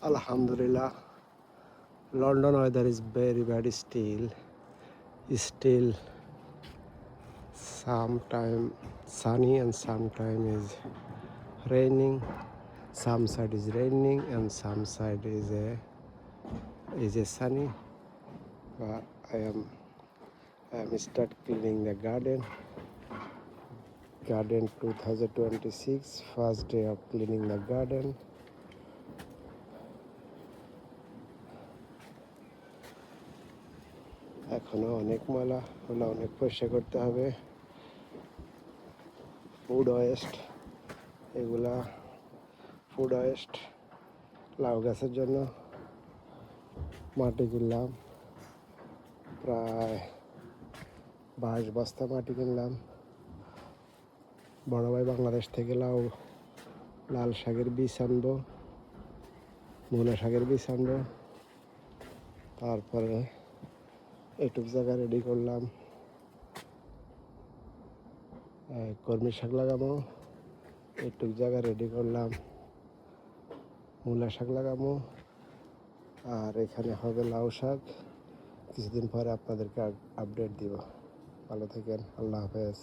Alhamdulillah, London weather is very bad still. Still, sometime sunny and sometime is raining. Some side is raining and some side is a sunny. But I am start cleaning the garden. Garden 2026, first day of cleaning the garden. এখনো অনেক ময়লা, ওগুলো অনেক পরিষ্কার করতে হবে। Food waste, এগুলা food waste. লাউ গাছের জন্য মাটি কিনলাম, প্রায় 22 বস্তা মাটি কিনলাম। বড় ভাই বাংলাদেশ থেকে লাল শাকের বীজ আনবো, মূলা শাকের বীজ আনবো। তারপরে এইটুক জায়গা রেডি করলাম, কলমি শাক লাগাবো। এইটুক জায়গা রেডি করলাম, মূলা শাক লাগাবো। আর এখানে হবে লাউ শাক। কিছুদিন পরে আপনাদেরকে আপডেট দিব। ভালো থাকেন, আল্লাহ হাফেজ।